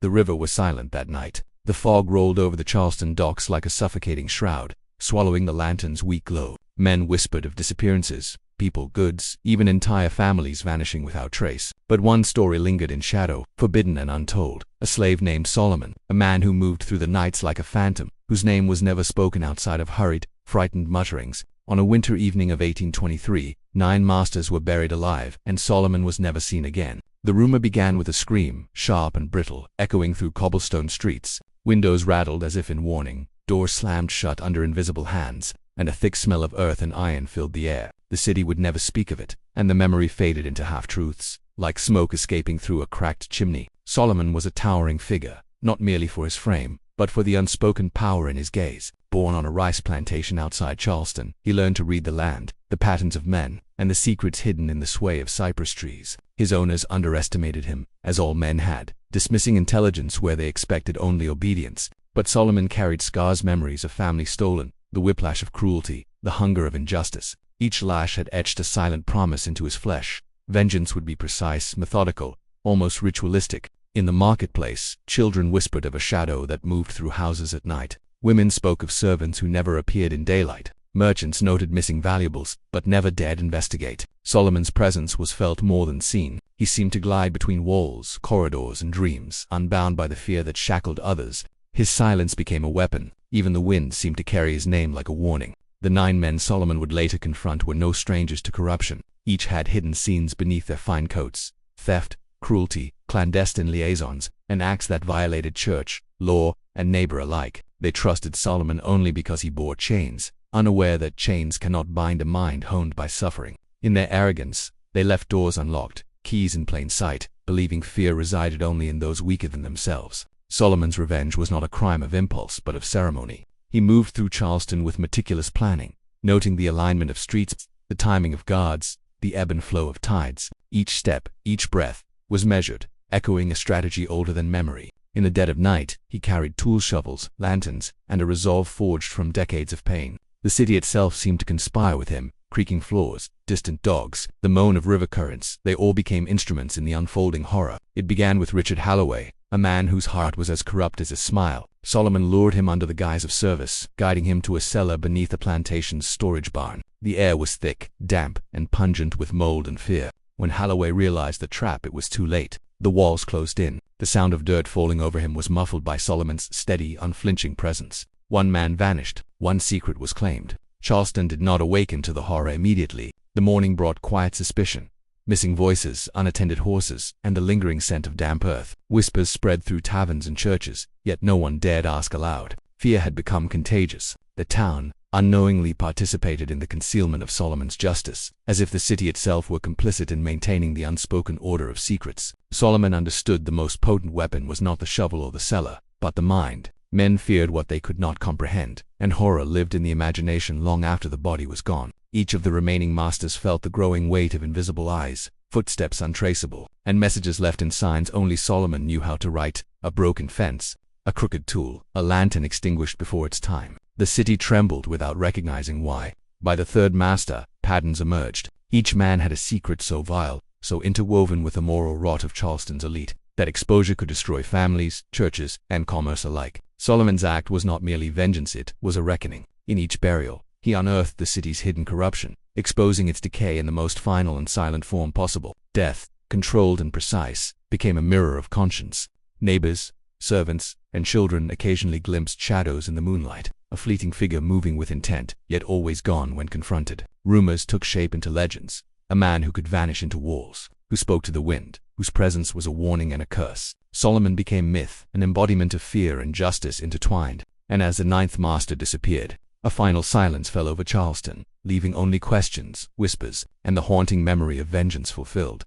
The river was silent that night. The fog rolled over the Charleston docks like a suffocating shroud, swallowing the lantern's weak glow. Men whispered of disappearances, people, goods, even entire families vanishing without trace. But one story lingered in shadow, forbidden and untold. A slave named Solomon, a man who moved through the nights like a phantom, whose name was never spoken outside of hurried, frightened mutterings. On a winter evening of 1823, 9 masters were buried alive, and Solomon was never seen again. The rumor began with a scream, sharp and brittle, echoing through cobblestone streets. Windows rattled as if in warning, doors slammed shut under invisible hands, and a thick smell of earth and iron filled the air. The city would never speak of it, and the memory faded into half-truths, like smoke escaping through a cracked chimney. Solomon was a towering figure, not merely for his frame, but for the unspoken power in his gaze. Born on a rice plantation outside Charleston, he learned to read the land, the patterns of men, and the secrets hidden in the sway of cypress trees. His owners underestimated him, as all men had, dismissing intelligence where they expected only obedience. But Solomon carried scars, memories of family stolen, the whiplash of cruelty, the hunger of injustice. Each lash had etched a silent promise into his flesh. Vengeance would be precise, methodical, almost ritualistic. In the marketplace, children whispered of a shadow that moved through houses at night. Women spoke of servants who never appeared in daylight. Merchants noted missing valuables, but never dared investigate. Solomon's presence was felt more than seen. He seemed to glide between walls, corridors, and dreams, unbound by the fear that shackled others. His silence became a weapon. Even the wind seemed to carry his name like a warning. The 9 men Solomon would later confront were no strangers to corruption. Each had hidden scenes beneath their fine coats: theft, cruelty, clandestine liaisons, and acts that violated church, law, and neighbor alike. They trusted Solomon only because he bore chains, unaware that chains cannot bind a mind honed by suffering. In their arrogance, they left doors unlocked, keys in plain sight, believing fear resided only in those weaker than themselves. Solomon's revenge was not a crime of impulse but of ceremony. He moved through Charleston with meticulous planning, noting the alignment of streets, the timing of guards, the ebb and flow of tides. Each step, each breath, was measured, echoing a strategy older than memory. In the dead of night, he carried tool shovels, lanterns, and a resolve forged from decades of pain. The city itself seemed to conspire with him. Creaking floors, distant dogs, the moan of river currents, they all became instruments in the unfolding horror. It began with Richard Halloway, a man whose heart was as corrupt as his smile. Solomon lured him under the guise of service, guiding him to a cellar beneath the plantation's storage barn. The air was thick, damp, and pungent with mold and fear. When Halloway realized the trap, it was too late. The walls closed in. The sound of dirt falling over him was muffled by Solomon's steady, unflinching presence. One man vanished. One secret was claimed. Charleston did not awaken to the horror immediately. The morning brought quiet suspicion. Missing voices, unattended horses, and the lingering scent of damp earth. Whispers spread through taverns and churches, yet no one dared ask aloud. Fear had become contagious. The town unknowingly participated in the concealment of Solomon's justice, as if the city itself were complicit in maintaining the unspoken order of secrets. Solomon understood the most potent weapon was not the shovel or the cellar, but the mind. Men feared what they could not comprehend, and horror lived in the imagination long after the body was gone. Each of the remaining masters felt the growing weight of invisible eyes, footsteps untraceable, and messages left in signs only Solomon knew how to write: a broken fence, a crooked tool, a lantern extinguished before its time. The city trembled without recognizing why. By the 3rd master, patterns emerged. Each man had a secret so vile, so interwoven with the moral rot of Charleston's elite, that exposure could destroy families, churches, and commerce alike. Solomon's act was not merely vengeance, it was a reckoning. In each burial, he unearthed the city's hidden corruption, exposing its decay in the most final and silent form possible. Death, controlled and precise, became a mirror of conscience. Neighbors, servants, and children occasionally glimpsed shadows in the moonlight, a fleeting figure moving with intent, yet always gone when confronted. Rumors took shape into legends. A man who could vanish into walls, who spoke to the wind, whose presence was a warning and a curse. Solomon became myth, an embodiment of fear and justice intertwined. And as the 9th master disappeared, a final silence fell over Charleston, leaving only questions, whispers, and the haunting memory of vengeance fulfilled.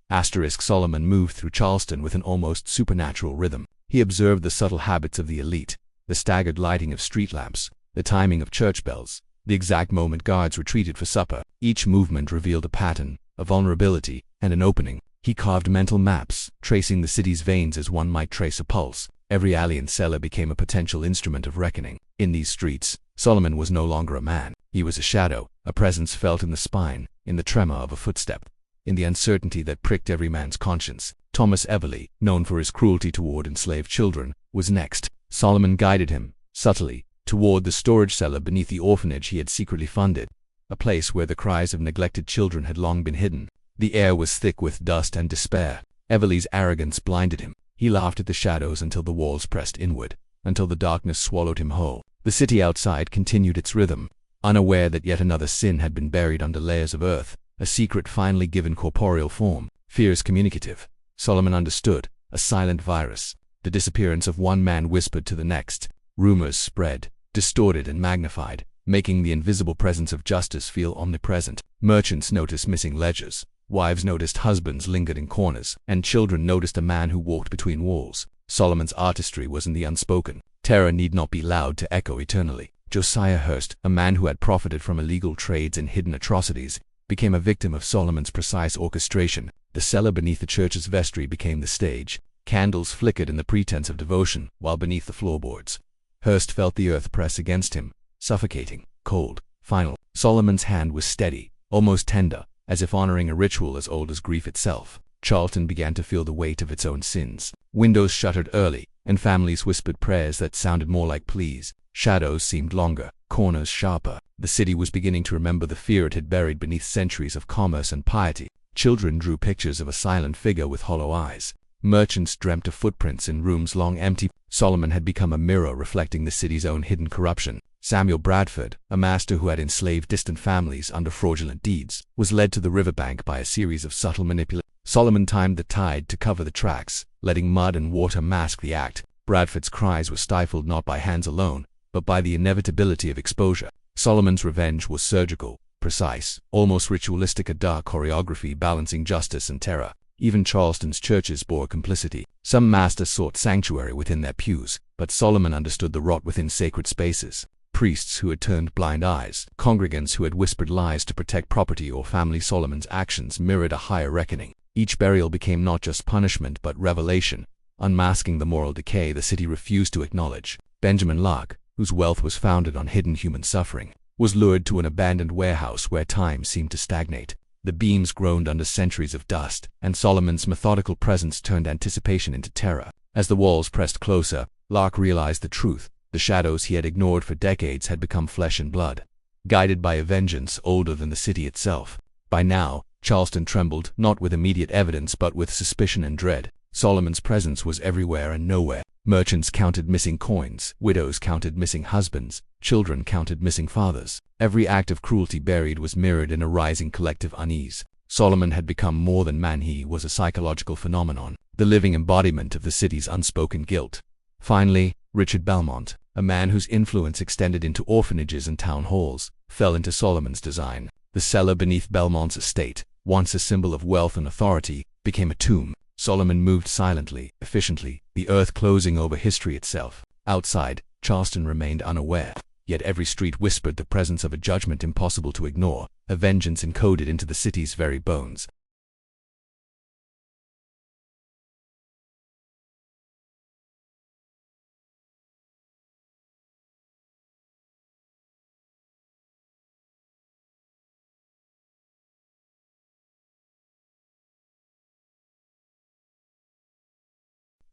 Solomon moved through Charleston with an almost supernatural rhythm. He observed the subtle habits of the elite, the staggered lighting of street lamps, the timing of church bells, the exact moment guards retreated for supper. Each movement revealed a pattern, a vulnerability, and an opening. He carved mental maps, tracing the city's veins as one might trace a pulse. Every alley and cellar became a potential instrument of reckoning. In these streets, Solomon was no longer a man. He was a shadow, a presence felt in the spine, in the tremor of a footstep, in the uncertainty that pricked every man's conscience. Thomas Everly, known for his cruelty toward enslaved children, was next. Solomon guided him, subtly, toward the storage cellar beneath the orphanage he had secretly funded, a place where the cries of neglected children had long been hidden. The air was thick with dust and despair. Everly's arrogance blinded him. He laughed at the shadows until the walls pressed inward, until the darkness swallowed him whole. The city outside continued its rhythm, unaware that yet another sin had been buried under layers of earth, a secret finally given corporeal form. Fears communicative. Solomon understood, a silent virus. The disappearance of one man whispered to the next. Rumors spread, distorted and magnified, making the invisible presence of justice feel omnipresent. Merchants noticed missing ledgers. Wives noticed husbands lingered in corners, and children noticed a man who walked between walls. Solomon's artistry was in the unspoken. Terror need not be loud to echo eternally. Josiah Hurst, a man who had profited from illegal trades and hidden atrocities, became a victim of Solomon's precise orchestration. The cellar beneath the church's vestry became the stage. Candles flickered in the pretense of devotion, while beneath the floorboards, Hurst felt the earth press against him, suffocating, cold, final. Solomon's hand was steady, almost tender, as if honoring a ritual as old as grief itself. Charlton began to feel the weight of its own sins. Windows shuttered early, and families whispered prayers that sounded more like pleas. Shadows seemed longer, corners sharper. The city was beginning to remember the fear it had buried beneath centuries of commerce and piety. Children drew pictures of a silent figure with hollow eyes. Merchants dreamt of footprints in rooms long empty. Solomon had become a mirror reflecting the city's own hidden corruption. Samuel Bradford, a master who had enslaved distant families under fraudulent deeds, was led to the riverbank by a series of subtle manipulations. Solomon timed the tide to cover the tracks, letting mud and water mask the act. Bradford's cries were stifled not by hands alone, but by the inevitability of exposure. Solomon's revenge was surgical, precise, almost ritualistic, a dark choreography balancing justice and terror. Even Charleston's churches bore complicity. Some masters sought sanctuary within their pews, but Solomon understood the rot within sacred spaces. Priests who had turned blind eyes, congregants who had whispered lies to protect property or family. Solomon's actions mirrored a higher reckoning. Each burial became not just punishment but revelation, unmasking the moral decay the city refused to acknowledge. Benjamin Lark, whose wealth was founded on hidden human suffering, was lured to an abandoned warehouse where time seemed to stagnate. The beams groaned under centuries of dust, and Solomon's methodical presence turned anticipation into terror. As the walls pressed closer, Lark realized the truth. The shadows he had ignored for decades had become flesh and blood, guided by a vengeance older than the city itself. By now, Charleston trembled, not with immediate evidence but with suspicion and dread. Solomon's presence was everywhere and nowhere. Merchants counted missing coins, widows counted missing husbands, children counted missing fathers. Every act of cruelty buried was mirrored in a rising collective unease. Solomon had become more than man. He was a psychological phenomenon, the living embodiment of the city's unspoken guilt. Finally, Richard Belmont, a man whose influence extended into orphanages and town halls, fell into Solomon's design. The cellar beneath Belmont's estate, once a symbol of wealth and authority, became a tomb. Solomon moved silently, efficiently, the earth closing over history itself. Outside, Charleston remained unaware, yet every street whispered the presence of a judgment impossible to ignore, a vengeance encoded into the city's very bones.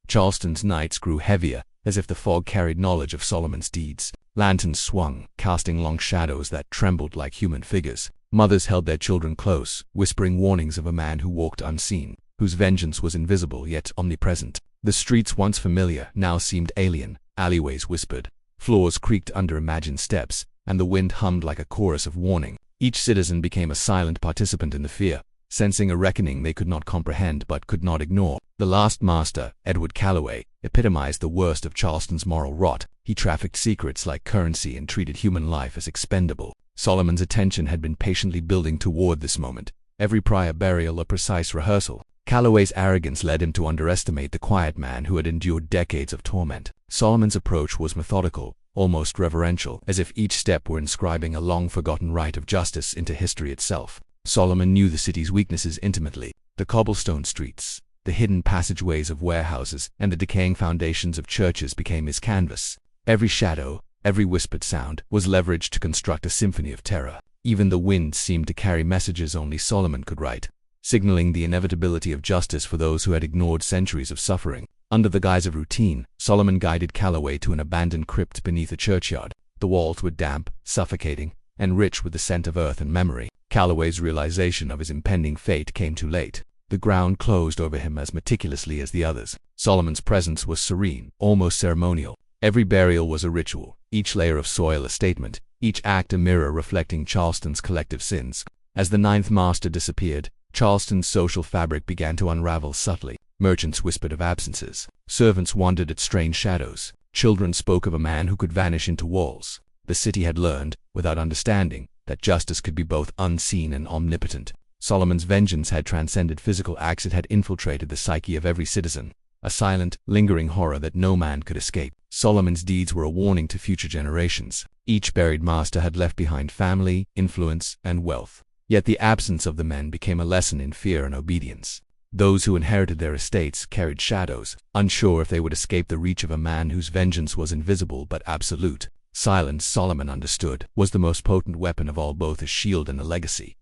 Charleston's nights grew heavier, as if the fog carried knowledge of Solomon's deeds. Lanterns swung, casting long shadows that trembled like human figures. Mothers held their children close, whispering warnings of a man who walked unseen, whose vengeance was invisible yet omnipresent. The streets once familiar now seemed alien. Alleyways whispered, floors creaked under imagined steps, and the wind hummed like a chorus of warning. Each citizen became a silent participant in the fear, sensing a reckoning they could not comprehend but could not ignore. The last master, Edward Calloway, epitomized the worst of Charleston's moral rot. He trafficked secrets like currency and treated human life as expendable. Solomon's attention had been patiently building toward this moment, every prior burial a precise rehearsal. Calloway's arrogance led him to underestimate the quiet man who had endured decades of torment. Solomon's approach was methodical, almost reverential, as if each step were inscribing a long-forgotten right of justice into history itself. Solomon knew the city's weaknesses intimately. The cobblestone streets, the hidden passageways of warehouses, and the decaying foundations of churches became his canvas. Every shadow, every whispered sound, was leveraged to construct a symphony of terror. Even the wind seemed to carry messages only Solomon could write. signaling the inevitability of justice for those who had ignored centuries of suffering. Under the guise of routine, Solomon guided Calloway to an abandoned crypt beneath a churchyard. The walls were damp, suffocating, and rich with the scent of earth and memory. Calloway's realization of his impending fate came too late. The ground closed over him as meticulously as the others. Solomon's presence was serene, almost ceremonial. Every burial was a ritual, each layer of soil a statement, each act a mirror reflecting Charleston's collective sins. As the ninth master disappeared, Charleston's social fabric began to unravel subtly. Merchants whispered of absences. Servants wondered at strange shadows. Children spoke of a man who could vanish into walls. The city had learned, without understanding, that justice could be both unseen and omnipotent. Solomon's vengeance had transcended physical acts. It had infiltrated the psyche of every citizen, a silent, lingering horror that no man could escape. Solomon's deeds were a warning to future generations. Each buried master had left behind family, influence, and wealth. Yet the absence of the men became a lesson in fear and obedience. Those who inherited their estates carried shadows, unsure if they would escape the reach of a man whose vengeance was invisible but absolute. Silence, Solomon understood, was the most potent weapon of all, both a shield and a legacy.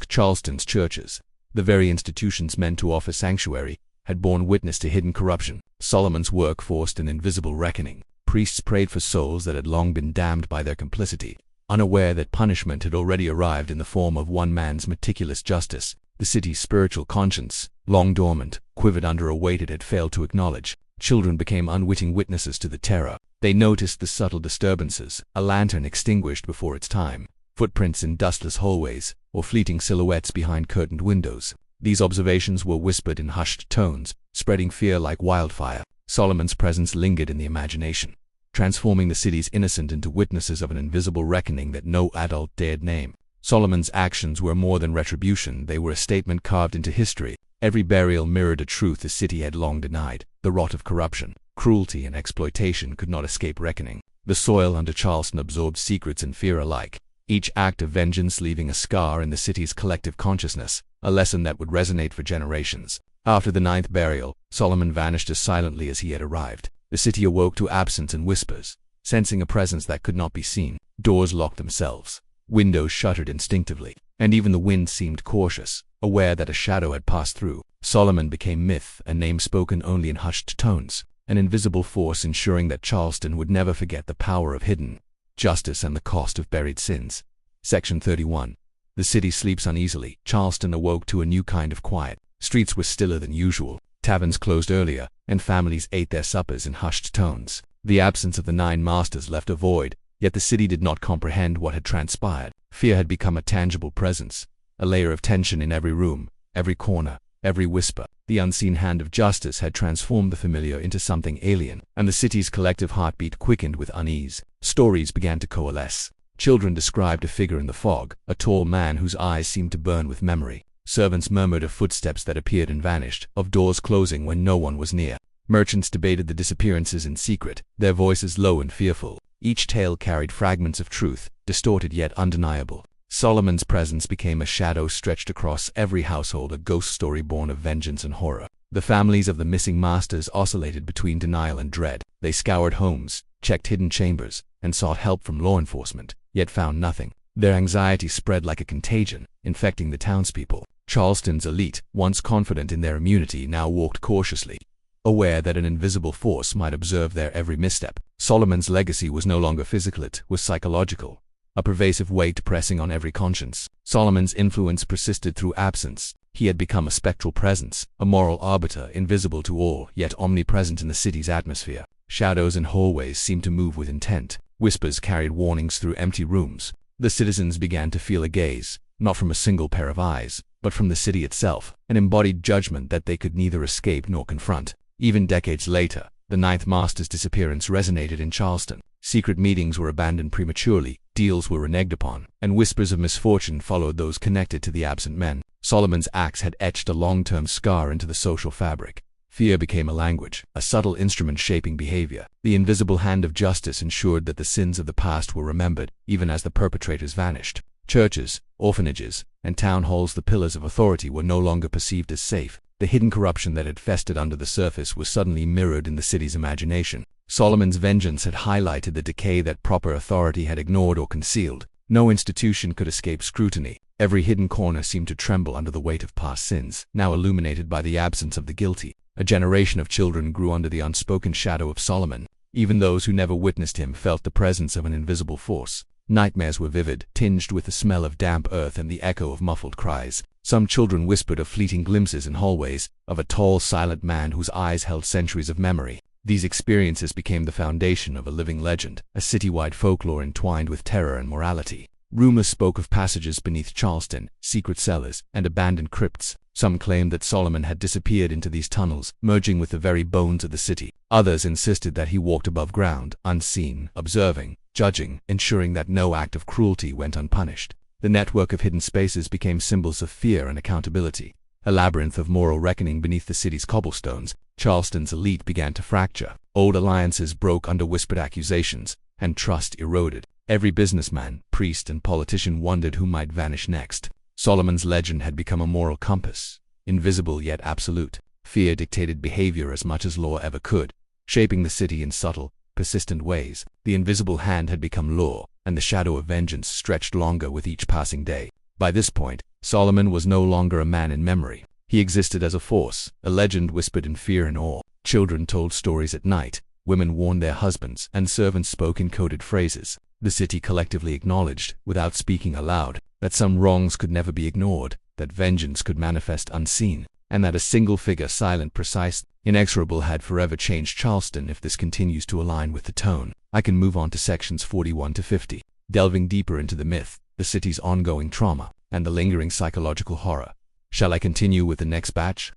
Charleston's churches, the very institutions meant to offer sanctuary, had borne witness to hidden corruption. Solomon's work forced an invisible reckoning. Priests prayed for souls that had long been damned by their complicity, unaware that punishment had already arrived in the form of one man's meticulous justice. The city's spiritual conscience, long dormant, quivered under a weight it had failed to acknowledge. Children became unwitting witnesses to the terror. They noticed the subtle disturbances, a lantern extinguished before its time, footprints in dustless hallways, or fleeting silhouettes behind curtained windows. These observations were whispered in hushed tones, spreading fear like wildfire. Solomon's presence lingered in the imagination, transforming the city's innocent into witnesses of an invisible reckoning that no adult dared name. Solomon's actions were more than retribution. They were a statement carved into history. Every burial mirrored a truth the city had long denied. The rot of corruption, cruelty, and exploitation could not escape reckoning. The soil under Charleston absorbed secrets and fear alike, each act of vengeance leaving a scar in the city's collective consciousness, a lesson that would resonate for generations. After the ninth burial, Solomon vanished as silently as he had arrived. The city awoke to absence and whispers, sensing a presence that could not be seen. Doors locked themselves. Windows shuttered instinctively, and even the wind seemed cautious, aware that a shadow had passed through. Solomon became myth, a name spoken only in hushed tones, an invisible force ensuring that Charleston would never forget the power of hidden justice and the cost of buried sins. Section 31. The city sleeps uneasily. Charleston awoke to a new kind of quiet. Streets were stiller than usual, taverns closed earlier, and families ate their suppers in hushed tones. The absence of the nine masters left a void, yet the city did not comprehend what had transpired. Fear had become a tangible presence, a layer of tension in every room, every corner, every whisper. The unseen hand of justice had transformed the familiar into something alien, and the city's collective heartbeat quickened with unease. Stories began to coalesce. Children described a figure in the fog, a tall man whose eyes seemed to burn with memory. Servants murmured of footsteps that appeared and vanished, of doors closing when no one was near. Merchants debated the disappearances in secret, their voices low and fearful. Each tale carried fragments of truth, distorted yet undeniable. Solomon's presence became a shadow stretched across every household, a ghost story born of vengeance and horror. The families of the missing masters oscillated between denial and dread. They scoured homes, checked hidden chambers, and sought help from law enforcement, yet found nothing. Their anxiety spread like a contagion, infecting the townspeople. Charleston's elite, once confident in their immunity, now walked cautiously, aware that an invisible force might observe their every misstep. Solomon's legacy was no longer physical, it was psychological, a pervasive weight pressing on every conscience. Solomon's influence persisted through absence. He had become a spectral presence, a moral arbiter, invisible to all, yet omnipresent in the city's atmosphere. Shadows in hallways seemed to move with intent. Whispers carried warnings through empty rooms. The citizens began to feel a gaze, not from a single pair of eyes, but from the city itself, an embodied judgment that they could neither escape nor confront. Even decades later, the ninth master's disappearance resonated in Charleston. Secret meetings were abandoned prematurely, deals were reneged upon, and whispers of misfortune followed those connected to the absent men. Solomon's axe had etched a long-term scar into the social fabric. Fear became a language, a subtle instrument shaping behavior. The invisible hand of justice ensured that the sins of the past were remembered, even as the perpetrators vanished. Churches, orphanages, and town halls, the pillars of authority, were no longer perceived as safe. The hidden corruption that had festered under the surface was suddenly mirrored in the city's imagination. Solomon's vengeance had highlighted the decay that proper authority had ignored or concealed. No institution could escape scrutiny. Every hidden corner seemed to tremble under the weight of past sins, now illuminated by the absence of the guilty. A generation of children grew under the unspoken shadow of Solomon. Even those who never witnessed him felt the presence of an invisible force. Nightmares were vivid, tinged with the smell of damp earth and the echo of muffled cries. Some children whispered of fleeting glimpses in hallways, of a tall, silent man whose eyes held centuries of memory. These experiences became the foundation of a living legend, a citywide folklore entwined with terror and morality. Rumors spoke of passages beneath Charleston, secret cellars, and abandoned crypts. Some claimed that Solomon had disappeared into these tunnels, merging with the very bones of the city. Others insisted that he walked above ground, unseen, observing, judging, ensuring that no act of cruelty went unpunished. The network of hidden spaces became symbols of fear and accountability. A labyrinth of moral reckoning beneath the city's cobblestones, Charleston's elite began to fracture. Old alliances broke under whispered accusations, and trust eroded. Every businessman, priest, and politician wondered who might vanish next. Solomon's legend had become a moral compass, invisible yet absolute. Fear dictated behavior as much as law ever could, shaping the city in subtle, persistent ways. The invisible hand had become law, and the shadow of vengeance stretched longer with each passing day. By this point, Solomon was no longer a man in memory. He existed as a force, a legend whispered in fear and awe. Children told stories at night, women warned their husbands, and servants spoke in coded phrases. The city collectively acknowledged, without speaking aloud, that some wrongs could never be ignored, that vengeance could manifest unseen, and that a single figure, silent, precise, inexorable, had forever changed Charleston. If this continues to align with the tone, I can move on to sections 41 to 50, delving deeper into the myth, the city's ongoing trauma, and the lingering psychological horror. Shall I continue with the next batch?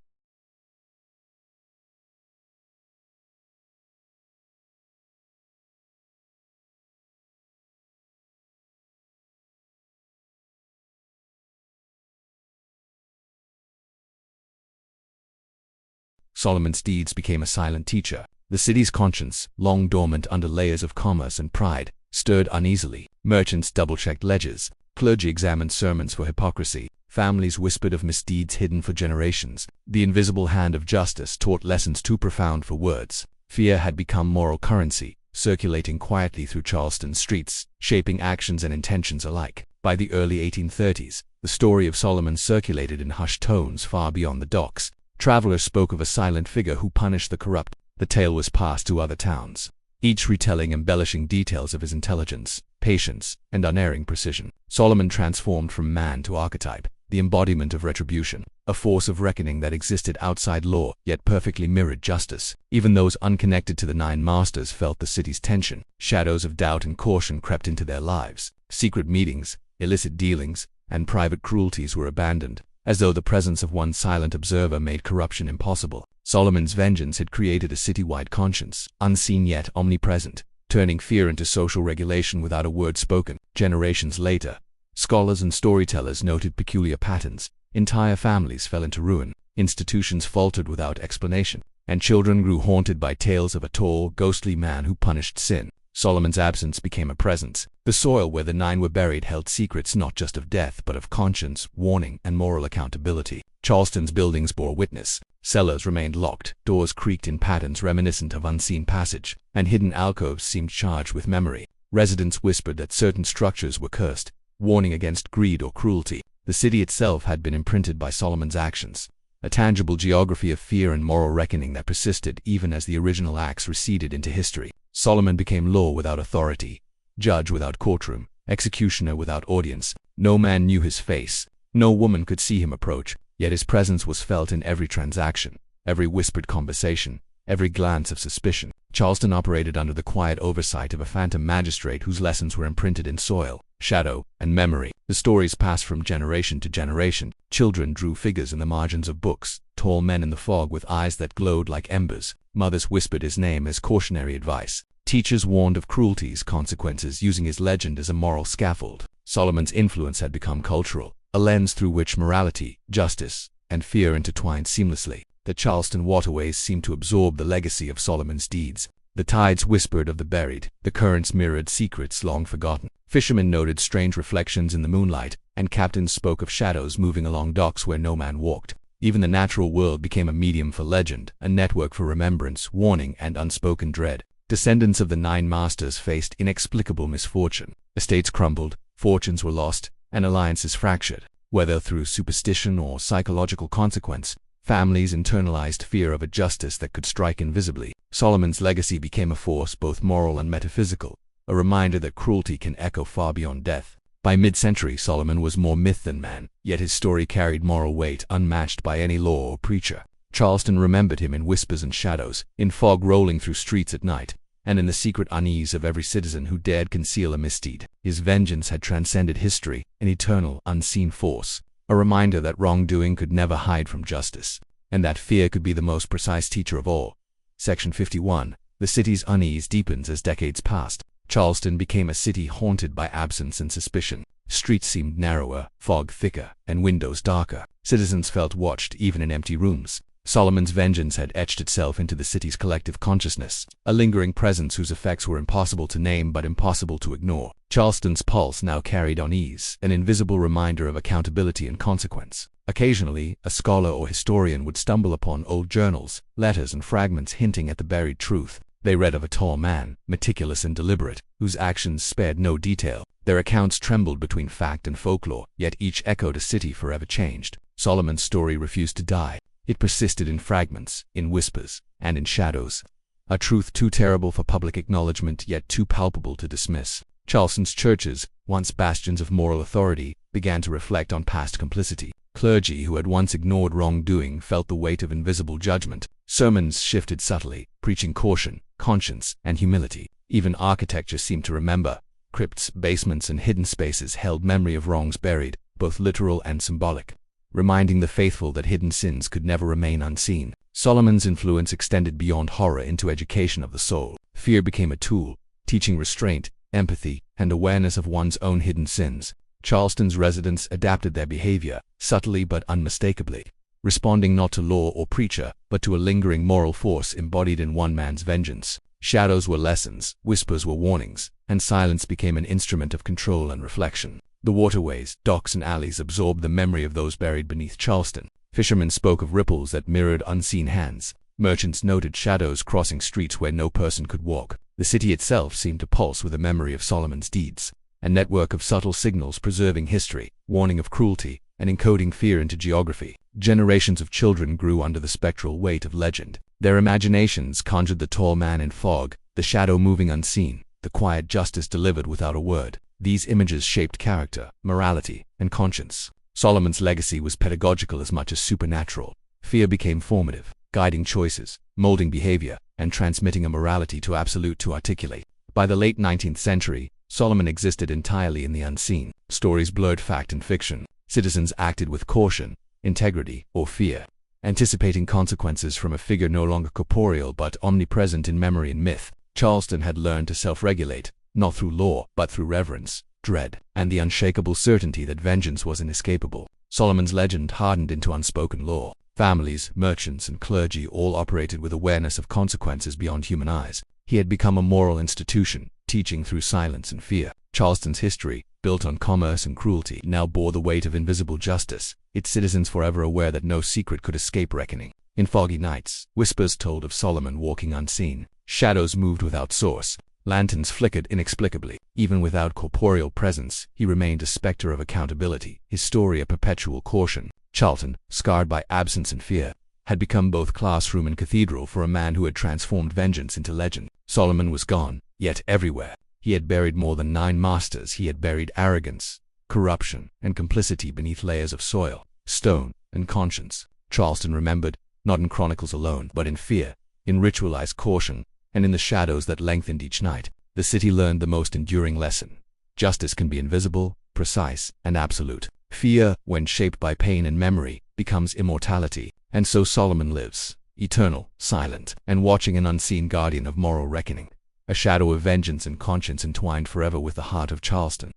Solomon's deeds became a silent teacher. The city's conscience, long dormant under layers of commerce and pride, stirred uneasily. Merchants double-checked ledgers, clergy examined sermons for hypocrisy, families whispered of misdeeds hidden for generations. The invisible hand of justice taught lessons too profound for words. Fear had become moral currency, circulating quietly through Charleston's streets, shaping actions and intentions alike. By the early 1830s, the story of Solomon circulated in hushed tones far beyond the docks. Travelers spoke of a silent figure who punished the corrupt. The tale was passed to other towns, each retelling embellishing details of his intelligence, patience, and unerring precision. Solomon transformed from man to archetype, the embodiment of retribution, a force of reckoning that existed outside law, yet perfectly mirrored justice. Even those unconnected to the Nine Masters felt the city's tension. Shadows of doubt and caution crept into their lives. Secret meetings, illicit dealings, and private cruelties were abandoned, as though the presence of one silent observer made corruption impossible. Solomon's vengeance had created a citywide conscience, unseen yet omnipresent, turning fear into social regulation without a word spoken. Generations later, scholars and storytellers noted peculiar patterns. Entire families fell into ruin, institutions faltered without explanation, and children grew haunted by tales of a tall, ghostly man who punished sin. Solomon's absence became a presence. The soil where the nine were buried held secrets not just of death but of conscience, warning, and moral accountability. Charleston's buildings bore witness. Cellars remained locked, doors creaked in patterns reminiscent of unseen passage, and hidden alcoves seemed charged with memory. Residents whispered that certain structures were cursed, warning against greed or cruelty. The city itself had been imprinted by Solomon's actions, a tangible geography of fear and moral reckoning that persisted even as the original acts receded into history. Solomon became law without authority, judge without courtroom, executioner without audience. No man knew his face, no woman could see him approach, yet his presence was felt in every transaction, every whispered conversation, every glance of suspicion. Charleston operated under the quiet oversight of a phantom magistrate whose lessons were imprinted in soil, shadow, and memory. The stories passed from generation to generation. Children drew figures in the margins of books, tall men in the fog with eyes that glowed like embers. Mothers whispered his name as cautionary advice. Teachers warned of cruelty's consequences, using his legend as a moral scaffold. Solomon's influence had become cultural, a lens through which morality, justice, and fear intertwined seamlessly. The Charleston waterways seemed to absorb the legacy of Solomon's deeds. The tides whispered of the buried, the currents mirrored secrets long forgotten. Fishermen noted strange reflections in the moonlight, and captains spoke of shadows moving along docks where no man walked. Even the natural world became a medium for legend, a network for remembrance, warning, and unspoken dread. Descendants of the Nine Masters faced inexplicable misfortune. Estates crumbled, fortunes were lost, and alliances fractured. Whether through superstition or psychological consequence, families internalized fear of a justice that could strike invisibly. Solomon's legacy became a force both moral and metaphysical, a reminder that cruelty can echo far beyond death. By mid-century, Solomon was more myth than man, yet his story carried moral weight unmatched by any law or preacher. Charleston remembered him in whispers and shadows, in fog rolling through streets at night, and in the secret unease of every citizen who dared conceal a misdeed. His vengeance had transcended history, an eternal, unseen force, a reminder that wrongdoing could never hide from justice, and that fear could be the most precise teacher of all. Section 51. The city's unease deepens as decades passed. Charleston became a city haunted by absence and suspicion. Streets seemed narrower, fog thicker, and windows darker. Citizens felt watched even in empty rooms. Solomon's vengeance had etched itself into the city's collective consciousness, a lingering presence whose effects were impossible to name but impossible to ignore. Charleston's pulse now carried unease, an invisible reminder of accountability and consequence. Occasionally, a scholar or historian would stumble upon old journals, letters, and fragments hinting at the buried truth. They read of a tall man, meticulous and deliberate, whose actions spared no detail. Their accounts trembled between fact and folklore, yet each echoed a city forever changed. Solomon's story refused to die. It persisted in fragments, in whispers, and in shadows. A truth too terrible for public acknowledgement, yet too palpable to dismiss. Charleston's churches, once bastions of moral authority, began to reflect on past complicity. Clergy who had once ignored wrongdoing felt the weight of invisible judgment. Sermons shifted subtly, preaching caution, conscience, and humility. Even architecture seemed to remember. Crypts, basements, and hidden spaces held memory of wrongs buried, both literal and symbolic, reminding the faithful that hidden sins could never remain unseen. Solomon's influence extended beyond horror into education of the soul. Fear became a tool, teaching restraint, empathy, and awareness of one's own hidden sins. Charleston's residents adapted their behavior, subtly but unmistakably, responding not to law or preacher, but to a lingering moral force embodied in one man's vengeance. Shadows were lessons, whispers were warnings, and silence became an instrument of control and reflection. The waterways, docks, and alleys absorbed the memory of those buried beneath Charleston. Fishermen spoke of ripples that mirrored unseen hands. Merchants noted shadows crossing streets where no person could walk. The city itself seemed to pulse with a memory of Solomon's deeds, a network of subtle signals preserving history, warning of cruelty, and encoding fear into geography. Generations of children grew under the spectral weight of legend. Their imaginations conjured the tall man in fog, the shadow moving unseen, the quiet justice delivered without a word. These images shaped character, morality, and conscience. Solomon's legacy was pedagogical as much as supernatural. Fear became formative, guiding choices, molding behavior, and transmitting a morality too absolute to articulate. By the late 19th century, Solomon existed entirely in the unseen. Stories blurred fact and fiction. Citizens acted with caution, integrity, or fear, anticipating consequences from a figure no longer corporeal but omnipresent in memory and myth. Charleston had learned to self-regulate, not through law, but through reverence, dread, and the unshakable certainty that vengeance was inescapable. Solomon's legend hardened into unspoken law. Families, merchants, and clergy all operated with awareness of consequences beyond human eyes. He had become a moral institution, teaching through silence and fear. Charleston's history, built on commerce and cruelty, now bore the weight of invisible justice, its citizens forever aware that no secret could escape reckoning. In foggy nights, whispers told of Solomon walking unseen. Shadows moved without source. Lanterns flickered inexplicably. Even without corporeal presence, he remained a specter of accountability, his story a perpetual caution. Charleston, scarred by absence and fear, had become both classroom and cathedral for a man who had transformed vengeance into legend. Solomon was gone, yet everywhere. He had buried more than 9 masters. He had buried arrogance, corruption, and complicity beneath layers of soil, stone, and conscience. Charleston remembered, not in chronicles alone, but in fear, in ritualized caution, and in the shadows that lengthened each night. The city learned the most enduring lesson. Justice can be invisible, precise, and absolute. Fear, when shaped by pain and memory, becomes immortality. And so Solomon lives, eternal, silent, and watching, an unseen guardian of moral reckoning. A shadow of vengeance and conscience entwined forever with the heart of Charleston.